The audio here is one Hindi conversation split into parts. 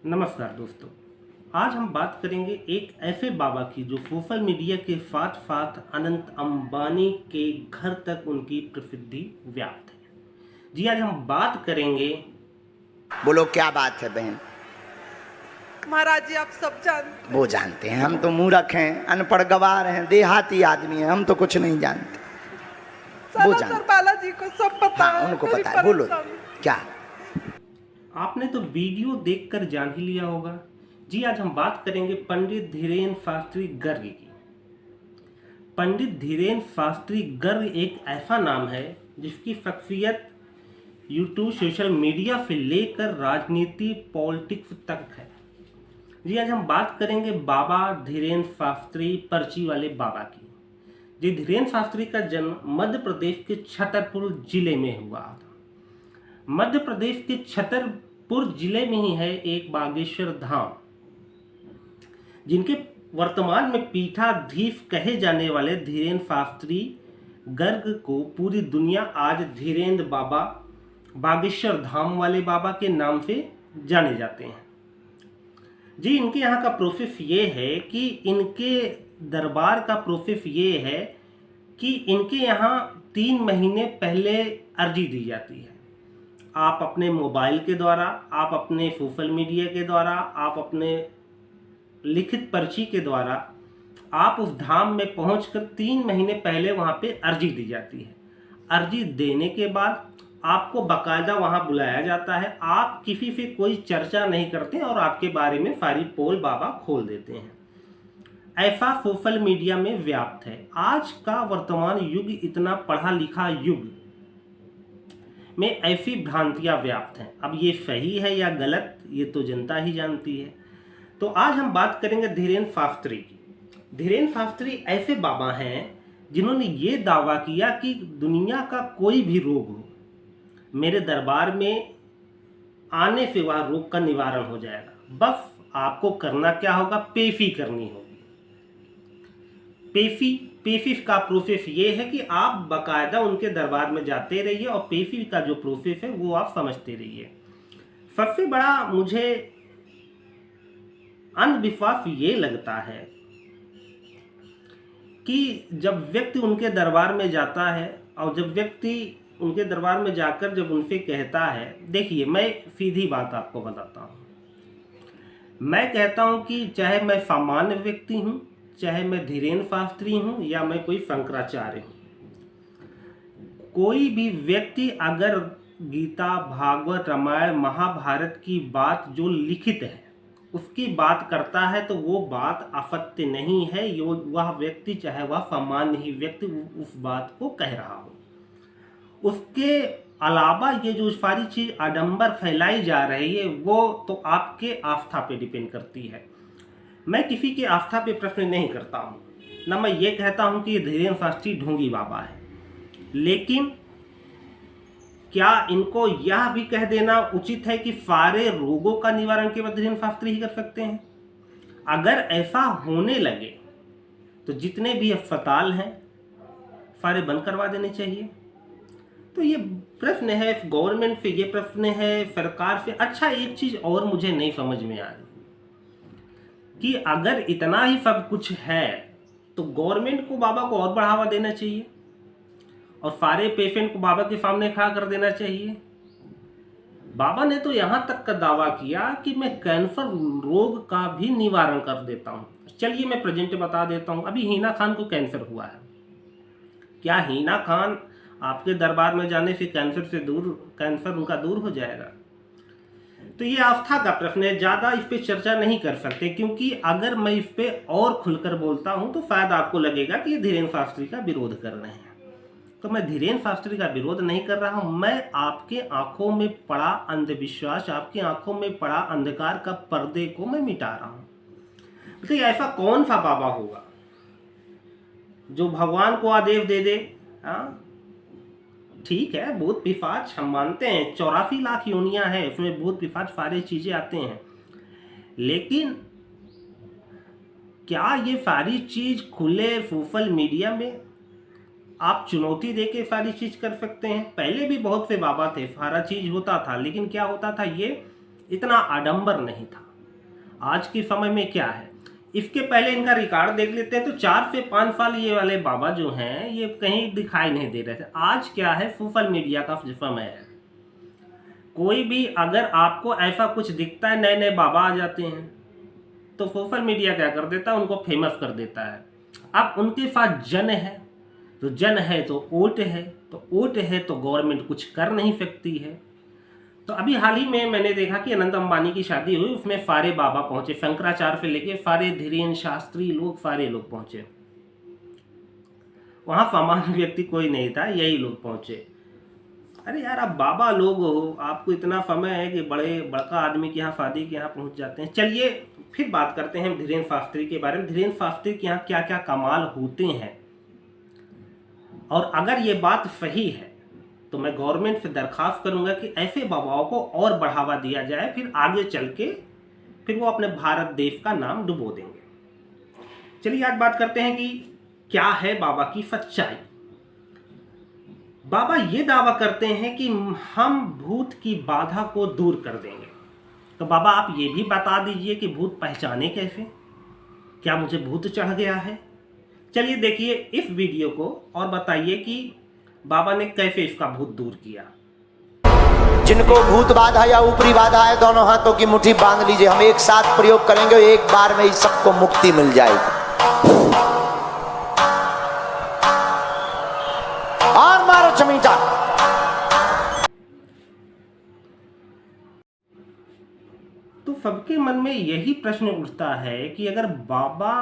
नमस्कार दोस्तों। आज हम बात करेंगे एक ऐसे बाबा की जो सोशल मीडिया के साथ साथ अनंत अंबानी के घर तक उनकी प्रसिद्धि व्याप्त है। जी, आज हम बात करेंगे। बोलो क्या बात है बहन। महाराज जी, आप सब जानते वो जानते हैं, हम तो मूर्ख हैं, अनपढ़ गवार हैं, देहाती आदमी हैं, हम तो कुछ नहीं जानते। वो जानते सर बालाजी को सब पता हाँ, है। उनको मेरी पता है। बोलो परेशानी। क्या। आपने तो वीडियो देखकर जान ही लिया होगा। जी, आज हम बात करेंगे पंडित धीरेन्द्र शास्त्री गर्ग की। पंडित धीरेन्द्र शास्त्री गर्ग एक ऐसा नाम है जिसकी शख्सियत यूट्यूब, सोशल मीडिया से लेकर राजनीति, पॉलिटिक्स तक है। जी, आज हम बात करेंगे बाबा धीरेन्द्र शास्त्री, पर्ची वाले बाबा की। जी, धीरेन्द्र शास्त्री का जन्म मध्य प्रदेश के छतरपुर जिले में हुआ था। मध्य प्रदेश के छतरपुर जिले में ही है एक बागेश्वर धाम, जिनके वर्तमान में पीठाधीश कहे जाने वाले धीरेन्द्र शास्त्री गर्ग को पूरी दुनिया आज धीरेन्द्र बाबा, बागेश्वर धाम वाले बाबा के नाम से जाने जाते हैं। जी, इनके यहाँ का प्रोसेस ये है कि इनके दरबार का प्रोसेस ये है कि इनके यहाँ 3 महीने पहले अर्जी दी जाती है। आप अपने मोबाइल के द्वारा, आप अपने सोशल मीडिया के द्वारा, आप अपने लिखित पर्ची के द्वारा आप उस धाम में पहुंचकर 3 महीने पहले वहाँ पे अर्जी दी जाती है। अर्जी देने के बाद आपको बाकायदा वहाँ बुलाया जाता है। आप किसी से कोई चर्चा नहीं करते और आपके बारे में सारी पोल बाबा खोल देते हैं। ऐसा सोशल मीडिया में व्याप्त है। आज का वर्तमान युग इतना पढ़ा लिखा युग में ऐसी भ्रांतियां व्याप्त हैं। अब ये सही है या गलत, ये तो जनता ही जानती है। तो आज हम बात करेंगे धीरेन्द्र शास्त्री की। धीरेन्द्र शास्त्री ऐसे बाबा हैं जिन्होंने ये दावा किया कि दुनिया का कोई भी रोग हो, मेरे दरबार में आने से वह रोग का निवारण हो जाएगा। बस आपको करना क्या होगा, पेशी करनी होगी। पेशी का प्रोसेस ये है कि आप बाकायदा उनके दरबार में जाते रहिए और पेशी का जो प्रोसेस है वो आप समझते रहिए। सबसे बड़ा मुझे अंधविश्वास ये लगता है कि जब व्यक्ति उनके दरबार में जाता है और जब व्यक्ति उनके दरबार में जाकर जब उनसे कहता है, देखिए मैं सीधी बात आपको बताता हूँ, मैं कहता हूँ कि चाहे मैं सामान्य व्यक्ति हूँ, चाहे मैं धीरेन्द्र शास्त्री हूँ या मैं कोई शंकराचार्य हूँ, कोई भी व्यक्ति अगर गीता, भागवत, रामायण, महाभारत की बात जो लिखित है उसकी बात करता है तो वो बात असत्य नहीं है। वह व्यक्ति, चाहे वह सामान्य ही व्यक्ति, उस बात को कह रहा हो। उसके अलावा ये जो सारी चीज़ आडंबर फैलाई जा रही है वो तो आपके आस्था पे डिपेंड करती है। मैं किसी के आस्था पे प्रश्न नहीं करता हूँ, ना मैं ये कहता हूँ कि धीरेन्द्र शास्त्री ढोंगी बाबा है, लेकिन क्या इनको यह भी कह देना उचित है कि सारे रोगों का निवारण केवल धीरेन्द्र शास्त्री ही कर सकते हैं? अगर ऐसा होने लगे तो जितने भी अस्पताल हैं सारे बंद करवा देने चाहिए। तो ये प्रश्न है गवर्नमेंट से, ये प्रश्न है सरकार से। अच्छा, एक चीज़ और मुझे नहीं समझ में आ रही कि अगर इतना ही सब कुछ है तो गवर्नमेंट को बाबा को और बढ़ावा देना चाहिए और सारे पेशेंट को बाबा के सामने खड़ा कर देना चाहिए। बाबा ने तो यहाँ तक का दावा किया कि मैं कैंसर रोग का भी निवारण कर देता हूँ। चलिए मैं प्रेजेंट बता देता हूँ। अभी हिना खान को कैंसर हुआ है, क्या हिना खान आपके दरबार में जाने से कैंसर उनका दूर हो जाएगा? तो ये आस्था का प्रश्न है, ज़्यादा इस पर चर्चा नहीं कर सकते, क्योंकि अगर मैं इस पर और खुलकर बोलता हूँ तो शायद आपको लगेगा कि ये धीरेन्द्र शास्त्री का विरोध कर रहे हैं। तो मैं धीरेन्द्र शास्त्री का विरोध नहीं कर रहा हूँ, मैं आपके आंखों में पड़ा अंधविश्वास, आपकी आंखों में पड़ा अंधकार का पर्दे को मैं मिटा रहा हूँ। तो ऐसा कौन सा बाबा होगा जो भगवान को आदेश दे दे? हाँ ठीक है, भूत पिशाच हम मानते हैं, 84 लाख योनियां हैं, उसमें भूत पिशाच सारी चीजें आते हैं, लेकिन क्या ये सारी चीज खुले सोशल मीडिया में आप चुनौती देके सारी चीज कर सकते हैं? पहले भी बहुत से बाबा थे, सारा चीज होता था, लेकिन क्या होता था, ये इतना आडंबर नहीं था। आज के समय में क्या है। इसके पहले इनका रिकॉर्ड देख लेते हैं तो 4 से 5 साल ये वाले बाबा जो हैं ये कहीं दिखाई नहीं दे रहे थे। आज क्या है, सोशल मीडिया का समय है। कोई भी अगर आपको ऐसा कुछ दिखता है, नए नए बाबा आ जाते हैं तो सोशल मीडिया क्या कर देता है, उनको फेमस कर देता है। अब उनके पास जन है तो जन है तो वोट है, तो वोट है तो गवर्नमेंट कुछ कर नहीं सकती है। तो अभी हाल ही में मैंने देखा कि अनंत अंबानी की शादी हुई, उसमें सारे बाबा पहुंचे, शंकराचार्य से लेके सारे धीरेन्द्र शास्त्री लोग, सारे लोग पहुंचे। वहां सामान्य व्यक्ति कोई नहीं था, यही लोग पहुंचे। अरे यार, आप बाबा लोग हो, आपको इतना समय है कि बड़का आदमी के यहाँ शादी के यहाँ पहुंच जाते हैं। चलिए फिर बात करते हैं धीरेन्द्र शास्त्री के बारे में। धीरेन्द्र शास्त्री के यहाँ क्या क्या कमाल होते हैं, और अगर ये बात सही है तो मैं गवर्नमेंट से दरखास्त करूंगा कि ऐसे बाबाओं को और बढ़ावा दिया जाए, फिर आगे चल के फिर वो अपने भारत देश का नाम डुबो देंगे। चलिए आज बात करते हैं कि क्या है बाबा की सच्चाई। बाबा ये दावा करते हैं कि हम भूत की बाधा को दूर कर देंगे। तो बाबा आप ये भी बता दीजिए कि भूत पहचाने कैसे, क्या मुझे भूत चढ़ गया है। चलिए देखिए इस वीडियो को और बताइए कि बाबा ने कैसे इसका भूत दूर किया। जिनको भूत बाधा या ऊपरी बाधा है, दोनों हाथों की मुट्ठी बांध लीजिए। हम एक साथ प्रयोग करेंगे, एक बार में ही सबको मुक्ति मिल जाएगी। और मारो चमीटा। तो सबके मन में यही प्रश्न उठता है कि अगर बाबा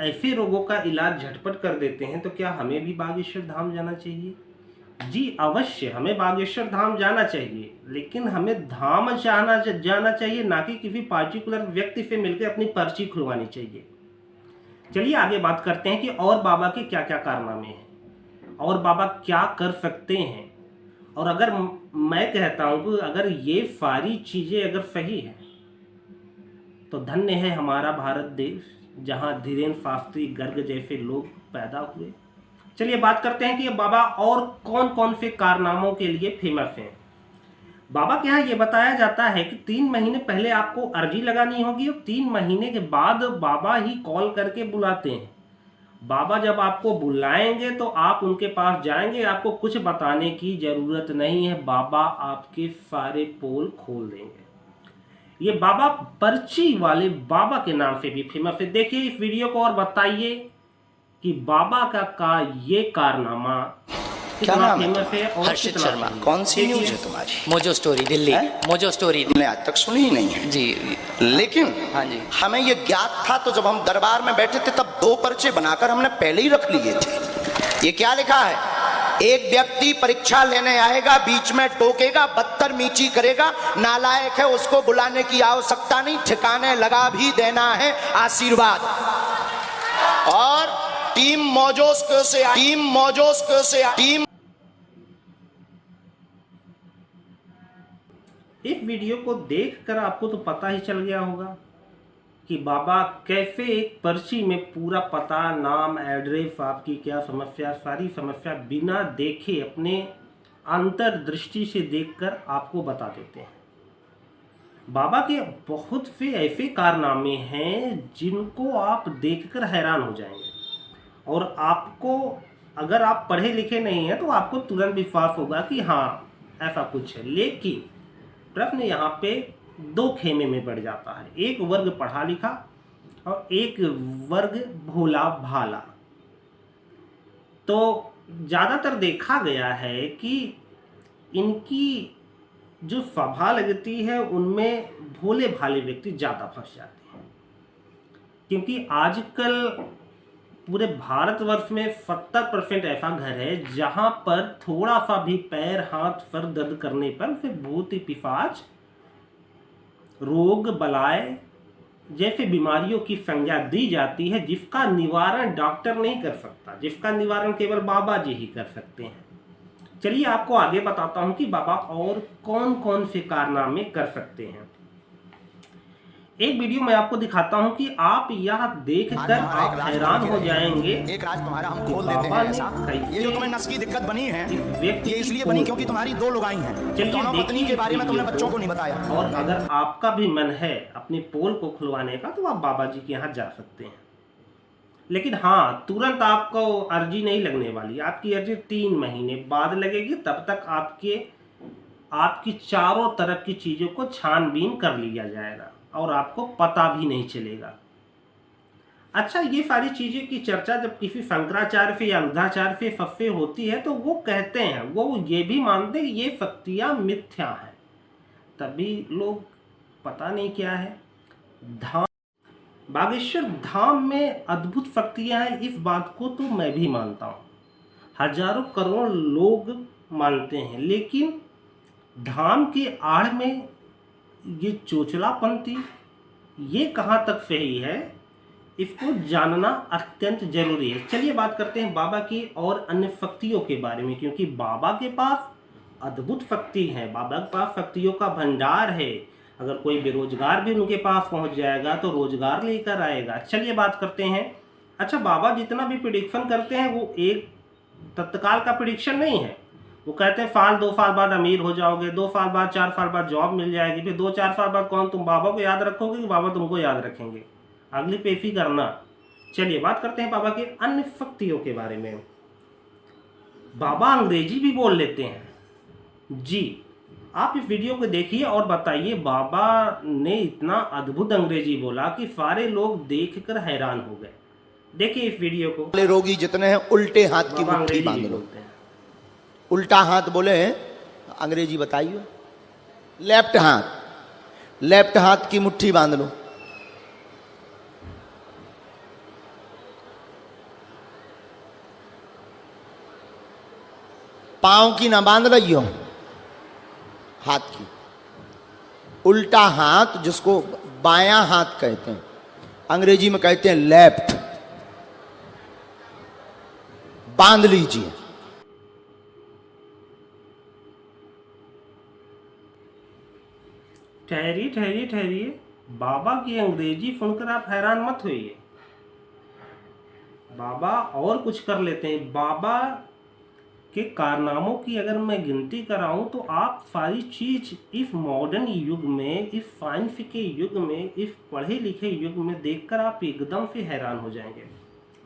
ऐसे रोगों का इलाज झटपट कर देते हैं तो क्या हमें भी बागेश्वर धाम जाना चाहिए? जी अवश्य, हमें बागेश्वर धाम जाना चाहिए, लेकिन हमें धाम जाना चाहिए, ना कि किसी पार्टिकुलर व्यक्ति से मिलकर अपनी पर्ची खुलवानी चाहिए। चलिए आगे बात करते हैं कि और बाबा के क्या क्या कारनामे हैं और बाबा क्या कर सकते हैं। और अगर मैं कहता हूं कि अगर ये सारी चीजें अगर सही है तो धन्य है हमारा भारत देश, जहां धीरेन्द्र शास्त्री गर्ग जैसे लोग पैदा हुए। चलिए बात करते हैं कि बाबा और कौन कौन से कारनामों के लिए फेमस हैं। बाबा के यहाँ ये बताया जाता है कि 3 महीने पहले आपको अर्जी लगानी होगी और 3 महीने के बाद बाबा ही कॉल करके बुलाते हैं। बाबा जब आपको बुलाएंगे तो आप उनके पास जाएंगे, आपको कुछ बताने की जरूरत नहीं है, बाबा आपके सारे पोल खोल देंगे। ये बाबा पर्ची वाले बाबा के नाम से भी फेमस है। देखिए इस वीडियो को और बताइए कि बाबा का ये कारनामा क्या नाम फेमस है और हर्षित शर्मा। कौन सी न्यूज है तुम्हारी? Mojo story Delhi. Mojo story हमने आज तक सुनी ही नहीं है जी। लेकिन हाँ जी, हमें ये ज्ञात था, तो जब हम दरबार में बैठे थे तब 2 पर्चे बनाकर हमने पहले ही रख लिए थे। ये क्या लिखा है? एक व्यक्ति परीक्षा लेने आएगा, बीच में टोकेगा, बदतमीजी करेगा, नालायक है, उसको बुलाने की आवश्यकता नहीं, ठिकाने लगा भी देना है आशीर्वाद। और टीम मौजोस्क से इस वीडियो को देखकर आपको तो पता ही चल गया होगा कि बाबा कैसे एक पर्ची में पूरा पता, नाम, एड्रेस, आपकी क्या समस्या, सारी समस्या बिना देखे अपने अंतर्दृष्टि से देखकर आपको बता देते हैं। बाबा के बहुत से ऐसे कारनामे हैं जिनको आप देखकर हैरान हो जाएंगे, और आपको अगर आप पढ़े लिखे नहीं हैं तो आपको तुरंत विश्वास होगा कि हाँ ऐसा कुछ है। लेकिन प्रश्न यहाँ पे 2 खेमे में बढ़ जाता है, एक वर्ग पढ़ा लिखा और एक वर्ग भोला भाला। तो ज़्यादातर देखा गया है कि इनकी जो सभा लगती है उनमें भोले भाले व्यक्ति ज़्यादा फंस जाते हैं, क्योंकि आजकल पूरे भारतवर्ष में 70% ऐसा घर है जहां पर थोड़ा सा भी पैर, हाथ, सर दर्द करने पर उसे भूत, पिशाच, रोग, बलाय जैसे बीमारियों की संज्ञा दी जाती है, जिसका निवारण डॉक्टर नहीं कर सकता, जिसका निवारण केवल बाबा जी ही कर सकते हैं। चलिए आपको आगे बताता हूं कि बाबा और कौन कौन से कारनामे कर सकते हैं। एक वीडियो मैं आपको दिखाता हूं कि आप यह देखकर आप हैरान हो जाएंगे। एक राज तुम्हारा हम खोल देते हैं ऐसा। ये जो तुम्हें नस की दिक्कत बनी है, ये इसलिए बनी क्योंकि तुम्हारी 2 लुगाई हैं। दोनों पत्नी के बारे में तुमने बच्चों को नहीं बताया। और अगर आपका भी मन है अपनी पोल को खुलवाने का तो आप बाबा जी के यहाँ जा सकते हैं, लेकिन हाँ, तुरंत आपको अर्जी नहीं लगने वाली। आपकी अर्जी 3 महीने बाद लगेगी। तब तक आपकी चारों तरफ की चीज़ों को छानबीन कर लिया जाएगा और आपको पता भी नहीं चलेगा। अच्छा, ये सारी चीज़ें की चर्चा जब किसी शंकराचार्य से या अंधाचार्य से फफे होती है तो वो कहते हैं, वो ये भी मानते हैं ये शक्तियाँ मिथ्या हैं। तभी लोग पता नहीं क्या है, धाम बागेश्वर धाम में अद्भुत शक्तियाँ हैं, इस बात को तो मैं भी मानता हूँ। हजारों करोड़ लोग मानते हैं, लेकिन धाम की आड़ में ये चोचलापंथी, ये कहाँ तक सही है, इसको जानना अत्यंत जरूरी है। चलिए बात करते हैं बाबा की और अन्य शक्तियों के बारे में, क्योंकि बाबा के पास अद्भुत शक्ति है, बाबा के पास शक्तियों का भंडार है। अगर कोई बेरोजगार भी उनके पास पहुंच जाएगा तो रोजगार लेकर आएगा। चलिए बात करते हैं। अच्छा, बाबा जितना भी प्रिडिक्शन करते हैं वो एक तत्काल का प्रिडिक्शन नहीं है। वो कहते हैं साल 2 साल बाद अमीर हो जाओगे, 2 साल बाद 4 साल बाद जॉब मिल जाएगी, फिर 2-4 साल बाद कौन तुम बाबा को याद रखोगे कि बाबा तुमको याद रखेंगे? अगली पेशी करना। चलिए बात करते हैं बाबा के अन्य शक्तियों के बारे में। बाबा अंग्रेजी भी बोल लेते हैं जी। आप इस वीडियो को देखिए और बताइए, बाबा ने इतना अद्भुत अंग्रेजी बोला कि सारे लोग देखकर हैरान हो गए। देखिए इस वीडियो को। रोगी जितने हैं उल्टे हाथ की मुट्ठी बांध लो। उल्टा हाथ बोले हैं, अंग्रेजी बताइए। लेफ्ट हाथ की मुट्ठी बांध लो। पांव की ना बांध रही हो, हाथ की। उल्टा हाथ जिसको बायां हाथ कहते हैं, अंग्रेजी में कहते हैं लेफ्ट, बांध लीजिए। ठहरिए। बाबा की अंग्रेजी सुनकर आप हैरान मत होइए। बाबा और कुछ कर लेते हैं। बाबा के कारनामों की अगर मैं गिनती कराऊं तो आप सारी चीज इस मॉडर्न युग में, इस साइंस के युग में, इस पढ़े लिखे युग में देखकर आप एकदम से हैरान हो जाएंगे।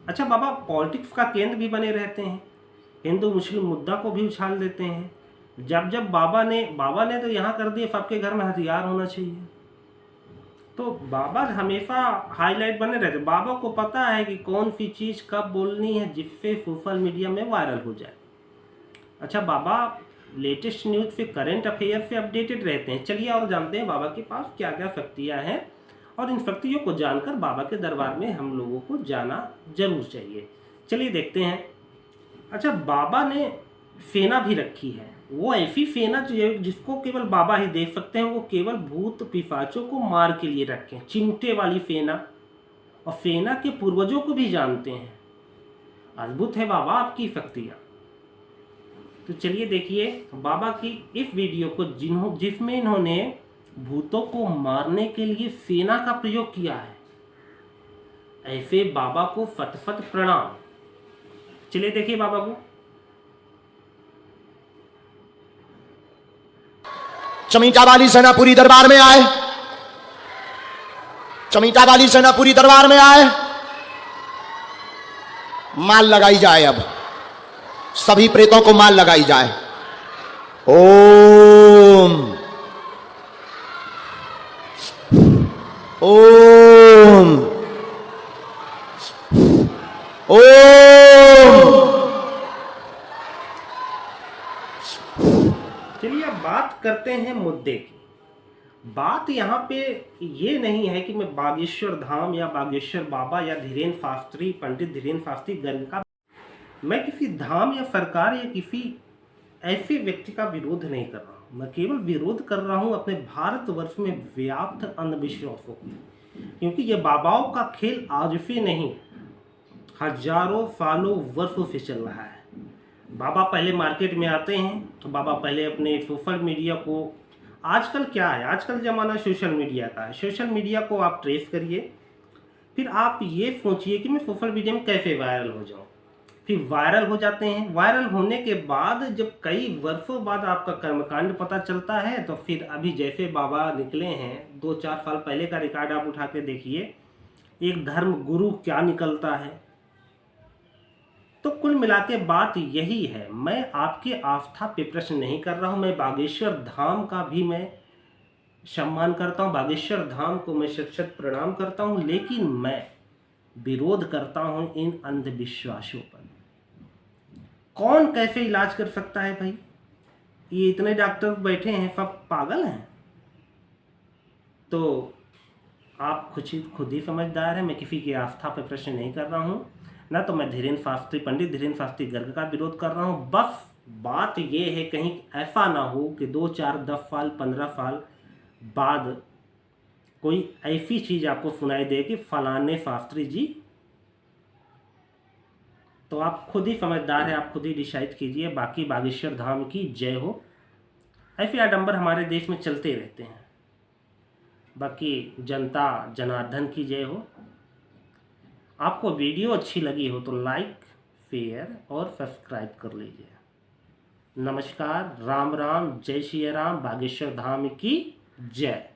अच्छा, बाबा पॉलिटिक्स का केंद्र भी बने रहते हैं, हिंदू मुस्लिम मुद्दा को भी उछाल देते हैं। जब बाबा ने तो यहाँ कर दिए सबके घर में हथियार होना चाहिए, तो बाबा हमेशा हाईलाइट बने रहते। बाबा को पता है कि कौन सी चीज़ कब बोलनी है जिससे सोशल मीडिया में वायरल हो जाए। अच्छा, बाबा लेटेस्ट न्यूज़ से, करंट अफेयर से अपडेटेड रहते हैं। चलिए और जानते हैं बाबा के पास क्या क्या शक्तियाँ हैं, और इन शक्तियों को जानकर बाबा के दरबार में हम लोगों को जाना जरूर चाहिए। चलिए देखते हैं। अच्छा, बाबा ने सेना भी रखी है, वो ऐसी सेना जिसको केवल बाबा ही देख सकते हैं। वो केवल भूत पिशाचों को मार के लिए रखे, चिमटे वाली सेना, और सेना के पूर्वजों को भी जानते हैं। अद्भुत है बाबा आपकी शक्तियाँ। तो चलिए देखिए बाबा की इस वीडियो को जिसमें इन्होंने भूतों को मारने के लिए सेना का प्रयोग किया है। ऐसे बाबा को फट प्रणाम। चलिए देखिए बाबा को। चमीटा वाली सेना पूरी दरबार में आए। चमीटा वाली सेना पूरी दरबार में आए। माल लगाई जाए। अब सभी प्रेतों को माल लगाई जाए। ओम ओम ओम। चलिए अब बात करते हैं मुद्दे की। बात यहाँ पे ये नहीं है कि मैं बागेश्वर धाम या बागेश्वर बाबा या धीरेन्द्र शास्त्री, पंडित धीरेन्द्र शास्त्री गर्ग का, मैं किसी धाम या सरकार या किसी ऐसे व्यक्ति का विरोध नहीं कर रहा हूँ। मैं केवल विरोध कर रहा हूँ अपने भारतवर्ष में व्याप्त अंधविश्वासों की, क्योंकि ये बाबाओं का खेल आज से नहीं, हजारों सालों वर्षों से चल रहा है। बाबा पहले मार्केट में आते हैं तो बाबा पहले अपने सोशल मीडिया को आजकल क्या है, आजकल ज़माना सोशल मीडिया का है। सोशल मीडिया को आप ट्रेस करिए, फिर आप ये सोचिए कि मैं सोशल मीडिया में कैसे वायरल हो जाऊं। फिर वायरल हो जाते हैं। वायरल होने के बाद जब कई वर्षों बाद आपका कर्मकांड पता चलता है, तो फिर अभी जैसे बाबा निकले हैं 2-4 साल पहले का रिकॉर्ड आप उठा के देखिए, एक धर्म गुरु क्या निकलता है। तो कुल मिला के बात यही है, मैं आपकी आस्था पे प्रश्न नहीं कर रहा हूँ। मैं बागेश्वर धाम का भी मैं सम्मान करता हूँ, बागेश्वर धाम को मैं शत प्रणाम करता हूँ, लेकिन मैं विरोध करता हूँ इन अंधविश्वासों पर। कौन कैसे इलाज कर सकता है भाई? ये इतने डॉक्टर बैठे हैं, सब पागल हैं? तो आप खुद ही समझदार हैं। मैं किसी की आस्था पर प्रश्न नहीं कर रहा हूँ, ना तो मैं धीरेन्द्र शास्त्री, पंडित धीरेन्द्र शास्त्री गर्ग का विरोध कर रहा हूँ। बस बात ये है, कहीं ऐसा ना हो कि 2, 4, 10 साल 15 साल बाद कोई ऐसी चीज़ आपको सुनाई दे कि फलाने शास्त्री जी। तो आप खुद ही समझदार हैं, आप खुद ही डिसाइड कीजिए। बाकी बागेश्वर धाम की जय हो। ऐसे आडंबर हमारे देश में चलते रहते हैं। बाकी जनता जनार्दन की जय हो। आपको वीडियो अच्छी लगी हो तो लाइक, शेयर और सब्सक्राइब कर लीजिए। नमस्कार, राम राम, जय श्री राम, बागेश्वर धाम की जय।